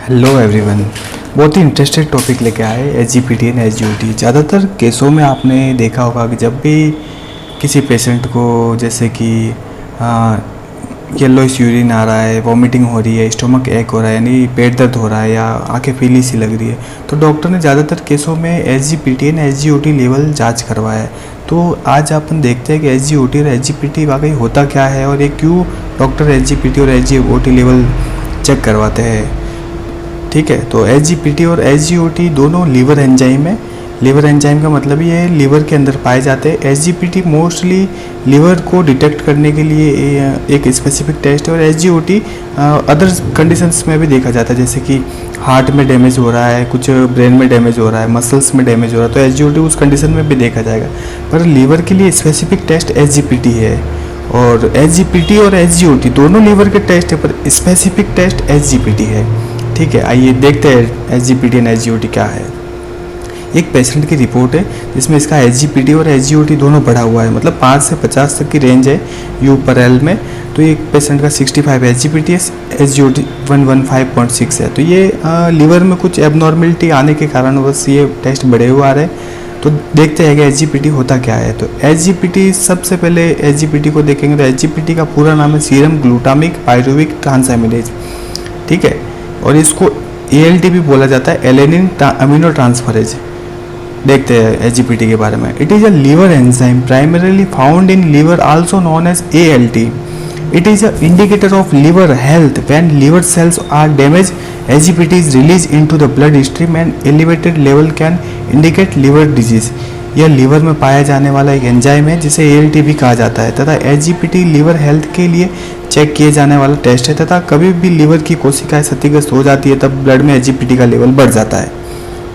Hello everyone. बहुत ही interested topic लेके आए एसजीपीटी एंड एसजीओटी। ज़्यादातर केसों में आपने देखा होगा कि जब भी किसी पेशेंट को जैसे कि येलोइश यूरिन आ रहा है, वॉमिटिंग हो रही है, स्टमक एक हो रहा है यानी पेट दर्द हो रहा है या आंखें पीली सी लग रही है, तो डॉक्टर ने ज़्यादातर केसों में एसजीपीटी एंड एसजीओटी लेवल जांच करवाया है। तो आज अपन देखते हैं कि एसजीओटी और एसजीपीटी वाकई होता क्या है और ये क्यों डॉक्टर एसजीपीटी और एसजीओटी लेवल चेक करवाते हैं। ठीक है, तो एसजीपीटी और एसजीओटी दोनों लीवर एंजाइम है। लीवर एंजाइम का मतलब ये है लीवर के अंदर पाए जाते हैं। एसजीपीटी मोस्टली लीवर को डिटेक्ट करने के लिए एक स्पेसिफिक टेस्ट है और एसजीओटी अदर कंडीशंस में भी देखा जाता है, जैसे कि हार्ट में डैमेज हो रहा है, कुछ ब्रेन में डैमेज हो रहा है, मसल्स में डैमेज हो रहा है, तो एसजीओटी उस कंडीशन में भी देखा जाएगा। पर लीवर के लिए स्पेसिफिक टेस्ट एसजीपीटी है और एसजीपीटी और एसजीओटी दोनों लीवर के टेस्ट है, पर स्पेसिफिक टेस्ट एसजीपीटी है। ठीक है, आइए देखते हैं एसजीपीटी और एसजीओटी क्या है। एक पेशेंट की रिपोर्ट है जिसमें इसका एसजीपीटी और एसजीओटी दोनों बढ़ा हुआ है, मतलब 5 से 50 तक की रेंज है U/L में। तो ये पेशेंट का 65 एसजीपीटी है, एसजीओटी 115.6 है। तो ये लीवर में कुछ एबनॉर्मेलिटी आने के कारण बस ये टेस्ट बढ़े हुए आ रहे हैं। तो देखते हैं कि एसजीपीटी होता क्या है। तो एसजीपीटी, सबसे पहले एसजीपीटी को देखेंगे तो एसजीपीटी का पूरा नाम है सीरम ग्लूटामिक पायरुविक ट्रांसएमिनेज। ठीक है, और इसको ALT भी बोला जाता है, एलेनिन अमीनो ट्रांसफरेज। देखते हैं एसजीपीटी के बारे में। It is a liver enzyme primarily found in liver also known as ALT। It is a indicator of liver health when liver cells are damage. SGPT is release into the bloodstream and elevated level can indicate liver disease. यह liver में पाया जाने वाला एक enzyme है जिसे ALT भी कहा जाता है तथा एसजीपीटी लीवर हेल्थ के लिए चेक किए जाने वाला टेस्ट है तथा कभी भी लीवर की कोशिकाएं क्षतिग्रस्त हो जाती है तब ब्लड में एसजीपीटी का लेवल बढ़ जाता है।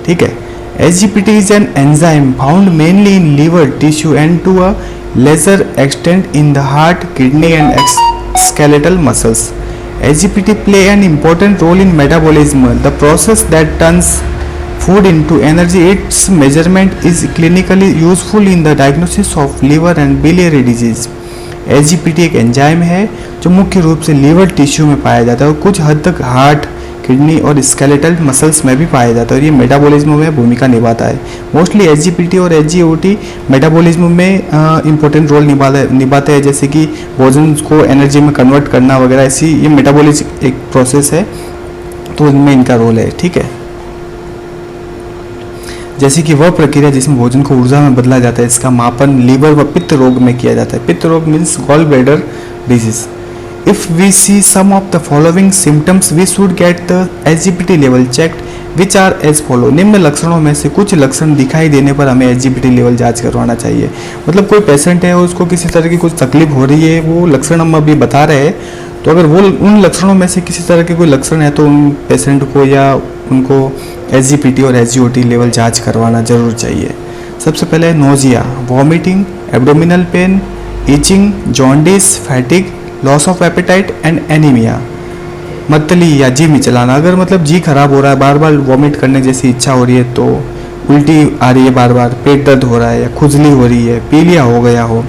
ठीक है, SGPT is an enzyme found mainly in liver tissue and to a lesser extent in the heart, kidney and skeletal muscles. SGPT play an important role in metabolism, the process that turns food into energy. Its measurement is clinically useful in the diagnosis of liver and biliary disease. SGPT एक enzyme है जो मुख्य रूप से liver tissue में पाया जाता है और कुछ हद तक हार्ट, किडनी और स्केलेटल मसल्स में भी पाया जाता है और ये मेटाबॉलिज्म में भूमिका निभाता है। मोस्टली एसजीपीटी और एसजीओटी मेटाबॉलिज्म में इंपॉर्टेंट रोल निभाते हैं, जैसे कि भोजन को एनर्जी में कन्वर्ट करना वगैरह, ऐसी ये मेटाबॉलिज्म एक प्रोसेस है, तो इनमें इनका रोल है। ठीक है, जैसे कि वह प्रक्रिया जिसमें भोजन को ऊर्जा में बदला जाता है, इसका मापन लीवर व पित्त रोग में किया जाता है। पित्त रोग means gallbladder disease. If we see some of the following symptoms, we should get the SGPT level checked, which are as follow. निम्न लक्षणों में से कुछ लक्षण दिखाई देने पर हमें SGPT लेवल जांच करवाना चाहिए। मतलब कोई पेशेंट है, उसको किसी तरह की कुछ तकलीफ हो रही है, वो लक्षण हम अभी बता रहे हैं, तो अगर वो उन लक्षणों में से किसी तरह के कोई लक्षण है तो उन पेशेंट को या उनको SGPT और SGOT लेवल जाँच करवाना जरूर चाहिए। सबसे पहले nausea, vomiting, abdominal pain, itching, jaundice, fatigue, loss of appetite and anaemia. मतली या जी मिचलाना, अगर मतलब जी खराब हो रहा है, बार बार वॉमिट करने जैसी इच्छा हो रही है, तो उल्टी आ रही है, बार बार पेट दर्द हो रहा है या खुजली हो रही है, पीलिया हो गया हो,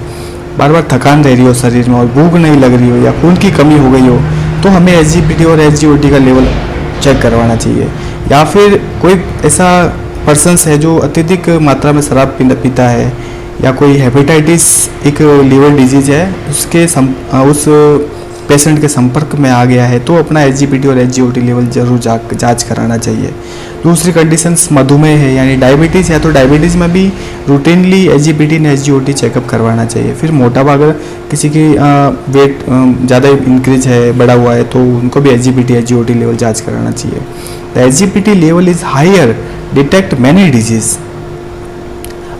बार बार थकान रह रही हो शरीर में और भूख नहीं लग रही हो या खून की कमी हो गई हो, तो हमें एसजीपीटी और एसजीओटी का लेवल चेक करवाना चाहिए। या फिर कोई ऐसा पर्सन्स है जो अत्यधिक मात्रा में शराब पीता है या कोई हेपेटाइटिस एक लीवर डिजीज है, उस पेशेंट के संपर्क में आ गया है, तो अपना एसजीपीटी और एसजीओटी लेवल जरूर जांच कराना चाहिए। दूसरी कंडीशंस मधुमेह है यानी डायबिटीज़ है, तो डायबिटीज़ में भी रूटीनली एसजीपीटी और एसजीओटी चेकअप करवाना चाहिए। फिर मोटापा, अगर किसी की वेट ज़्यादा इंक्रीज है, बढ़ा हुआ है, तो उनको भी एसजीपीटी एसजीओटी लेवल जांच कराना चाहिए। The SGPT level is higher detect many disease.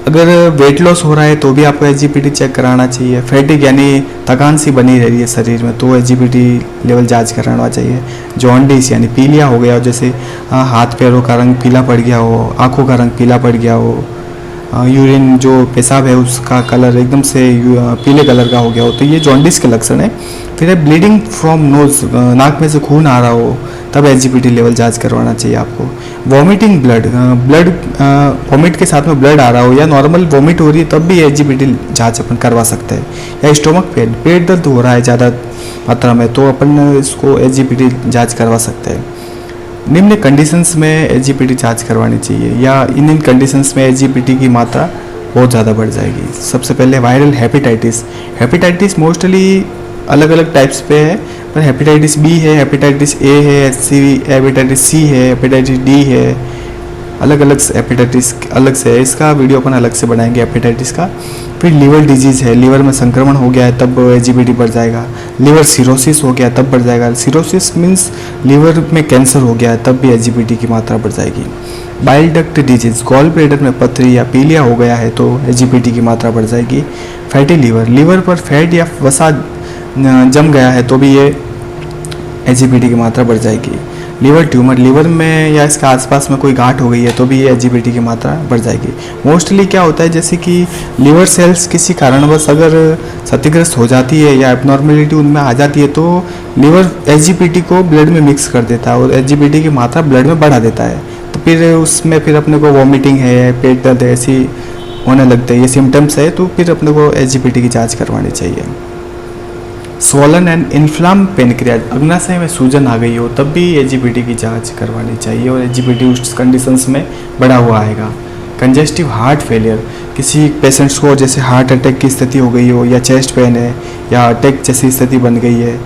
अगर वेट लॉस हो रहा है तो भी आपको एसजीपीटी चेक कराना चाहिए। फैटिक यानी थकान सी बनी रह रही है शरीर में, तो एसजीपीटी लेवल जांच कराना चाहिए। जॉन्डिस यानी पीलिया हो गया हो, जैसे हाथ पैरों का रंग पीला पड़ गया हो, आंखों का रंग पीला पड़ गया हो, यूरिन जो पेशाब है उसका कलर एकदम से पीले कलर का हो गया हो, तो ये जॉन्डिस के लक्षण है। फिर है ब्लीडिंग फ्रॉम नोज, नाक में से खून आ रहा हो, तब एसजीपीटी लेवल जांच करवाना चाहिए आपको। वॉमिटिंग वॉमिट के साथ में ब्लड आ रहा हो या नॉर्मल वॉमिट हो रही है, तब भी एसजीपीटी जांच अपन करवा सकते हैं। या स्टोमक पेन, पेट दर्द हो रहा है ज़्यादा मात्रा में, तो अपन इसको एसजीपीटी जांच करवा सकते हैं। निम्न कंडीशंस में एसजीपीटी जांच करवानी चाहिए या इन कंडीशंस में एसजीपीटी की मात्रा बहुत ज़्यादा बढ़ जाएगी। सबसे पहले वायरल हेपेटाइटिस। हेपेटाइटिस मोस्टली अलग अलग टाइप्स पे है, पर हेपेटाइटिस बी है, हेपेटाइटिस ए है, हेपेटाइटिस सी है, हेपेटाइटिस डी है, अलग अलग हेपेटाइटिस अलग से है। इसका वीडियो अपन अलग से बनाएंगे हेपेटाइटिस का। फिर लीवर डिजीज़ है, लीवर में संक्रमण हो गया है तब एसजीपीटी बढ़ जाएगा। लीवर सिरोसिस हो गया तब बढ़ जाएगा। सिरोसिस मीन्स लीवर में कैंसर हो गया है तब भी एसजीपीटी की मात्रा बढ़ जाएगी। Bile duct disease, gallbladder में पथरी या पीलिया हो गया है तो एसजीपीटी की मात्रा बढ़ जाएगी। फैटी लीवर, लीवर पर फैट या वसा जम गया है तो भी ये एसजीपीटी की मात्रा बढ़ जाएगी। लीवर ट्यूमर, लीवर में या इसके आसपास में कोई गांठ हो गई है तो भी ये एसजीपीटी की मात्रा बढ़ जाएगी। मोस्टली क्या होता है, जैसे कि लीवर सेल्स किसी कारणवश अगर क्षतिग्रस्त हो जाती है या एबनॉर्मेलिटी उनमें आ जाती है तो लीवर एसजीपीटी को ब्लड में मिक्स कर देता है और एसजीपीटी की मात्रा ब्लड में बढ़ा देता है। तो फिर उसमें फिर अपने को वॉमिटिंग है, पेट दर्द है, ऐसी होने लगता है, ये सिम्टम्स है, तो फिर अपने को एसजीपीटी की जाँच करवानी चाहिए। स्वॉलन एंड इन्फ्लाम पेनक्रियाज, अग्नाशय में सूजन आ गई हो तब भी एसजीपीटी की जांच करवानी चाहिए और एसजीपीटी उस कंडीशंस में बढ़ा हुआ आएगा। कंजेस्टिव हार्ट फेलियर, किसी पेशेंट्स को जैसे हार्ट अटैक की स्थिति हो गई हो या चेस्ट पेन है या अटैक जैसी स्थिति बन गई है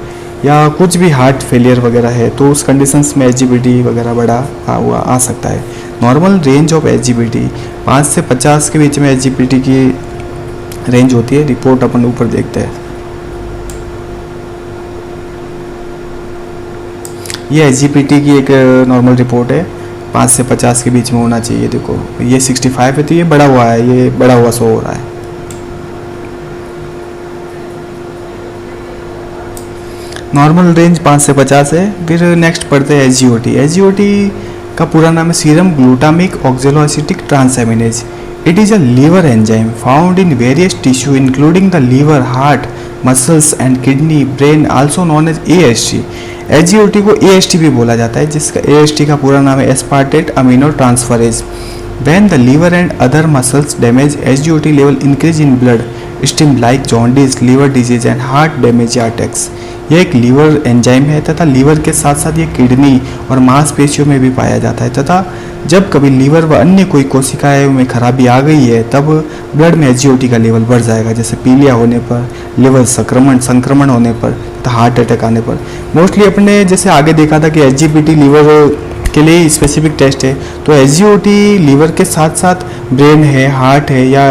या कुछ भी हार्ट फेलियर वगैरह है तो उस कंडीशंस में एसजीपीटी वगैरह बढ़ा हुआ आ सकता है। नॉर्मल रेंज ऑफ एसजीपीटी 5 से 50 के बीच में एसजीपीटी की रेंज होती है। रिपोर्ट अपन ऊपर देखते हैं। ये एसजीपीटी की एक नॉर्मल रिपोर्ट है, 5 से 50 के बीच में होना चाहिए। देखो ये 65 है तो ये बढ़ा हुआ है, ये बढ़ा हुआ शो हो रहा है। नॉर्मल रेंज 5 से 50 है। फिर नेक्स्ट पढ़ते हैं एसजीओटी। एसजीओटी का पूरा नाम है serum glutamic oxaloacetic transaminase. It is a liver enzyme found in various tissue including the liver, heart, muscles and kidney, brain, also known as AST. SGOT को एएसटी भी बोला जाता है, जिसका एएसटी का पूरा नाम है aspartate amino transferase. When the liver and other muscles damage, SGOT level increase in blood stream like jaundice, liver disease and heart damage या अटैक्स। यह एक लीवर एंजाइम है तथा लीवर के साथ साथ ये किडनी और मांसपेशियों में भी पाया जाता है तथा जब कभी लीवर व अन्य कोई कोशिकाएं में खराबी आ गई है तब ब्लड में एसजीओटी का लेवल बढ़ जाएगा, जैसे पीलिया होने पर, लिवर संक्रमण होने पर तथा हार्ट अटैक आने पर। मोस्टली अपने जैसे आगे देखा था कि एसजीपीटी लीवर के लिए स्पेसिफिक टेस्ट है, तो एसजीओटी लीवर के साथ साथ ब्रेन है, हार्ट है या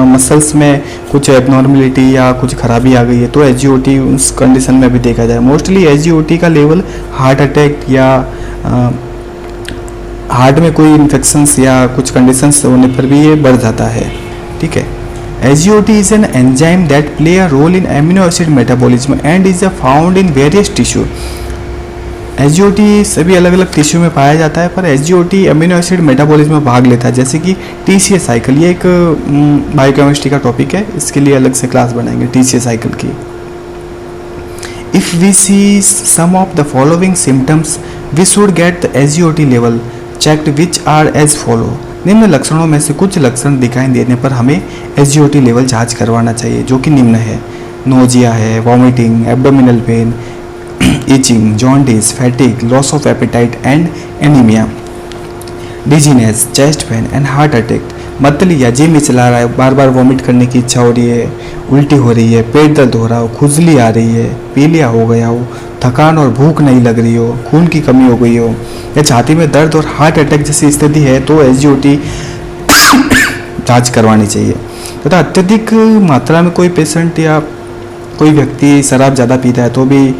मसल्स में कुछ एबनॉर्मलिटी या कुछ खराबी आ गई है तो एसजीओटी उस कंडीशन में भी देखा जाए। मोस्टली एसजीओटी का लेवल हार्ट अटैक या हार्ट में कोई इन्फेक्शंस या कुछ कंडीशंस होने पर भी ये बढ़ जाता है। ठीक है। SGOT is an enzyme that play a role in amino acid metabolism and is found in various tissue. SGOT सभी अलग अलग टिश्यू में पाया जाता है, पर एसजीओटी अमीनो एसिड मेटाबॉलिज्म में भाग लेता है, जैसे कि टीसीए साइकिल। ये एक बायोकेमिस्ट्री का टॉपिक है, इसके लिए अलग से क्लास बनाएंगे टीसीए साइकिल की। If we see some of the following symptoms we should get the SGOT level checked which are as follow. निम्न लक्षणों में से कुछ लक्षण दिखाई देने पर हमें एसजीओटी लेवल जांच करवाना चाहिए, जो कि निम्न है। नोजिया है, vomiting, abdominal pain, itching, jaundice, fatigue, loss of appetite and anaemia, dizziness, chest pain and heart attack. मतली या जी मिचला रहा है, बार बार वॉमिट करने की इच्छा हो रही है, उल्टी हो रही है, पेट दर्द हो रहा हो, खुजली आ रही है, पीलिया हो गया हो, थकान और भूख नहीं लग रही हो, खून की कमी हो गई हो या छाती में दर्द और हार्ट अटैक जैसी स्थिति है तो एसजीओटी जांच करवानी चाहिए। तथा अत्यधिक मात्रा में कोई पेशेंट या कोई व्यक्ति शराब ज़्यादा पीता है तो भी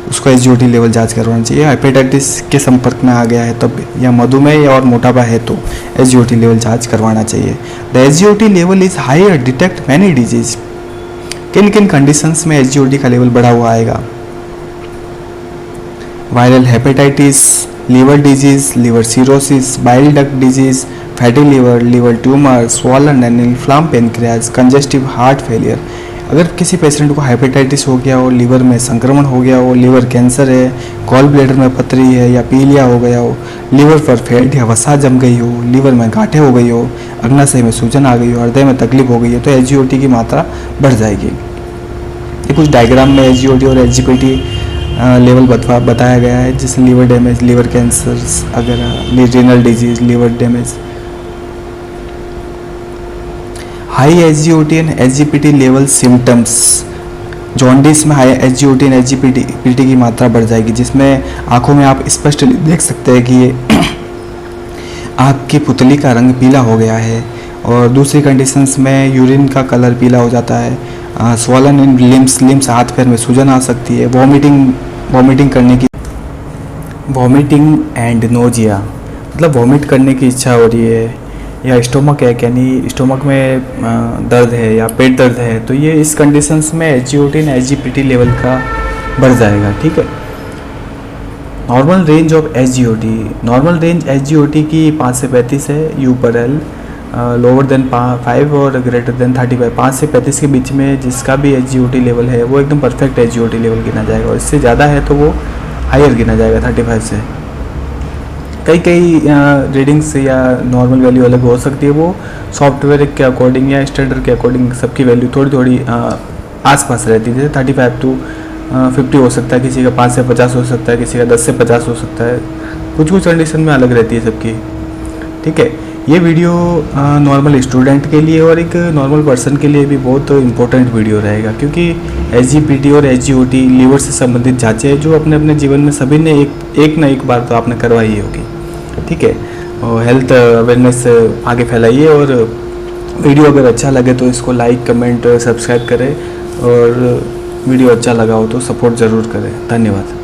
उसको एसजीओटी लेवल जांच करवानी चाहिए। हेपेटाइटिस के संपर्क में आ गया है तब या मधुमेह और मोटापा है तो एसजीओटी लेवल जांच करवाना चाहिए। The SGOT level is higher detect many disease. किन किन कंडीशंस में एसजीओटी का लेवल बढ़ा हुआ आएगा? Viral hepatitis, liver disease, liver cirrhosis, bile duct disease, fatty liver, liver tumour, swollen and inflame pancreas, congestive heart failure. अगर किसी patient को हेपेटाइटिस हो गया हो, लीवर में संक्रमण हो गया हो, लीवर कैंसर है, गॉल ब्लैडर में पथरी है या पीलिया हो गया हो, लीवर पर फैट या वसा जम गई हो, लीवर में गांठें हो गई हो, अग्नाशय में सूजन आ गई हो, हृदय में तकलीफ हो गई है तो एसजीओटी की मात्रा बढ़ जाएगी। ये कुछ डायग्राम में एसजीओटी और एसजीपीटी लेवल बताया गया है, जैसे लीवर डैमेज, लीवर कैंसर वगैरह, renal disease, liver damage. High SGOT and SGPT level symptoms. Jaundice में हाई SGOT एंड SGPT की मात्रा बढ़ जाएगी, जिसमें आंखों में आप स्पष्ट देख सकते हैं कि ये आँख की पुतली का रंग पीला हो गया है। और दूसरी कंडीशंस में यूरिन का कलर पीला हो जाता है। स्वॉलन इन लिम्स हाथ पैर में सूजन आ सकती है। वॉमिटिंग करने की, वॉमिटिंग एंड नोजिया, मतलब वॉमिट करने की इच्छा हो रही है, या स्टोमक एक यानी स्टोमक में दर्द है या पेट दर्द है, तो ये इस कंडीशंस में SGOT एंड SGPT लेवल का बढ़ जाएगा। ठीक है। Normal range of SGOT, normal range SGOT की 5 से 35 है U/L, लोअर देन 5 और ग्रेटर देन 35। 5 से 35 के बीच में जिसका भी SGOT लेवल है वो एकदम परफेक्ट SGOT लेवल गिना जाएगा, और इससे ज़्यादा है तो वो हायर गिना जाएगा 35 से। कई रीडिंग्स या नॉर्मल वैल्यू अलग हो सकती है, वो सॉफ्टवेयर के अकॉर्डिंग या स्टैंडर्ड के अकॉर्डिंग सबकी वैल्यू थोड़ी आसपास रहती है। जैसे 35 to 50 हो सकता है, किसी का 5 से 50 हो सकता है, किसी का 10 से 50 हो सकता है, कुछ कंडीशन में अलग रहती है सबकी। ठीक है। ये वीडियो नॉर्मल स्टूडेंट के लिए और एक नॉर्मल पर्सन के लिए भी बहुत इंपॉर्टेंट वीडियो रहेगा, क्योंकि SGPT और SGOT लीवर से संबंधित जांचें हैं जो अपने अपने जीवन में सभी ने एक ना एक बार तो आपने करवाई ही होगी। ठीक है। और हेल्थ अवेयरनेस आगे फैलाइए, और वीडियो अगर अच्छा लगे तो इसको लाइक, कमेंट, सब्सक्राइब करें, और वीडियो अच्छा लगा हो तो सपोर्ट ज़रूर करें। धन्यवाद।